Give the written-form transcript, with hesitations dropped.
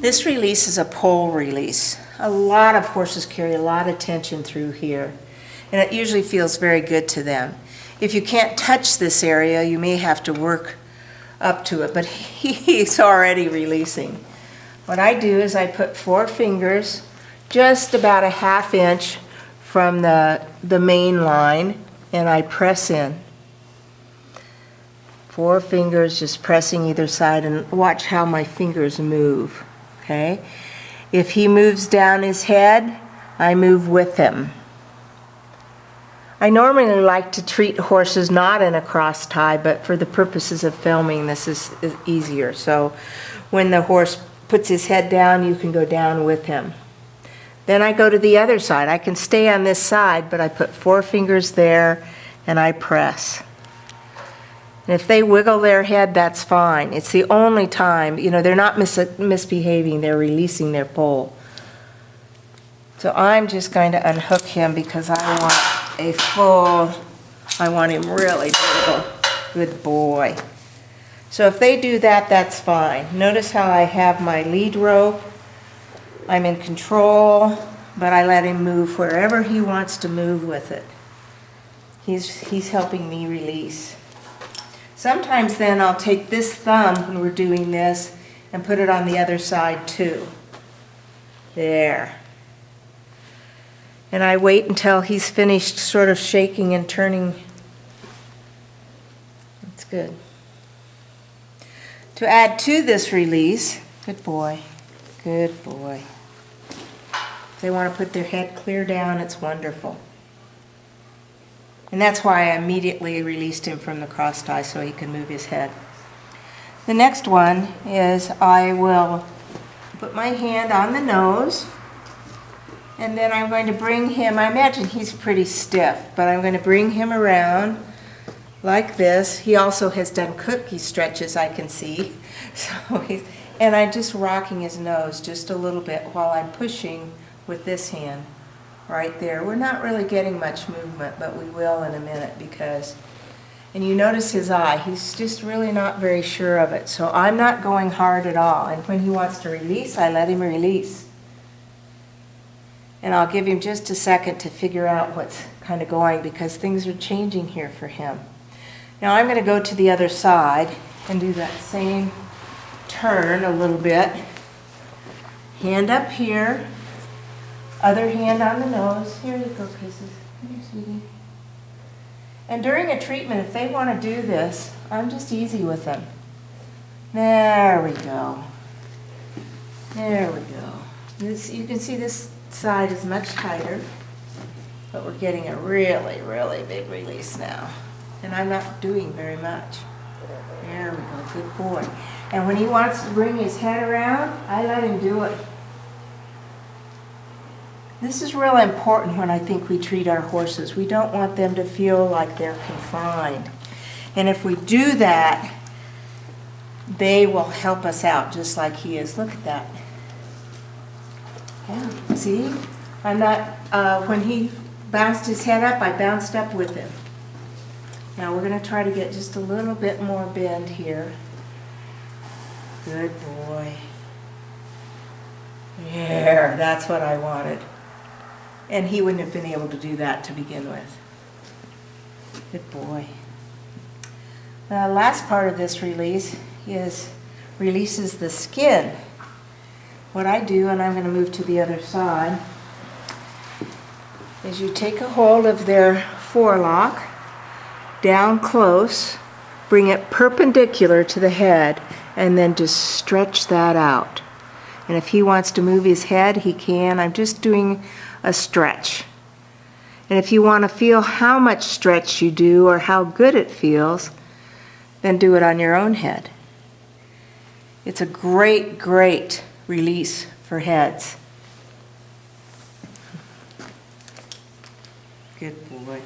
This release is a pole release. A lot of horses carry a lot of tension through here, and it usually feels very good to them. If you can't touch this area, you may have to work up to it, but he's already releasing. What I do is I put 4 fingers just about a ½ inch from the main line, and I press in. 4 fingers just pressing either side, and watch how my fingers move, okay? If he moves down his head, I move with him. I normally like to treat horses not in a cross tie, but for the purposes of filming, this is easier. So when the horse puts his head down, you can go down with him. Then I go to the other side. I can stay on this side, but I put 4 fingers there and I press. And if they wiggle their head, that's fine. It's the only time, you know, they're not misbehaving, they're releasing their pole. So I'm just going to unhook him because I want him really to wiggle. Good boy. So if they do that, that's fine. Notice how I have my lead rope. I'm in control, but I let him move wherever he wants to move with it. He's helping me release. Sometimes then I'll take this thumb when we're doing this and put it on the other side too. There. And I wait until he's finished sort of shaking and turning. That's good. To add to this release, good boy, good boy. If they want to put their head clear down, it's wonderful. And that's why I immediately released him from the cross tie so he can move his head. The next one is I will put my hand on the nose, and then I'm going to bring him, I imagine he's pretty stiff, but I'm going to bring him around like this. He also has done cookie stretches, I can see. And I'm just rocking his nose just a little bit while I'm pushing with this hand right there. We're not really getting much movement, but we will in a minute because, and you notice his eye, he's just really not very sure of it. So I'm not going hard at all. And when he wants to release, I let him release. And I'll give him just a second to figure out what's kind of going because things are changing here for him. Now I'm going to go to the other side and do that same turn a little bit. Hand up here, other hand on the nose. Here you go, Kisses. Come here, sweetie. And during a treatment, if they want to do this, I'm just easy with them. There we go. There we go. This, you can see this side is much tighter, but we're getting a really, really big release now. And I'm not doing very much. There we go, good boy. And when he wants to bring his head around, I let him do it. This is really important when I think we treat our horses. We don't want them to feel like they're confined. And if we do that, they will help us out just like he is. Look at that. Yeah, see? I'm not, when he bounced his head up, I bounced up with him. Now we're going to try to get just a little bit more bend here. Good boy. There, that's what I wanted. And he wouldn't have been able to do that to begin with. Good boy. The last part of this release releases the skin. What I do, and I'm going to move to the other side, is you take a hold of their forelock, down close, bring it perpendicular to the head, and then just stretch that out. And if he wants to move his head, he can. I'm just doing a stretch. And if you want to feel how much stretch you do or how good it feels, then do it on your own head. It's a great, great release for heads. Good boy.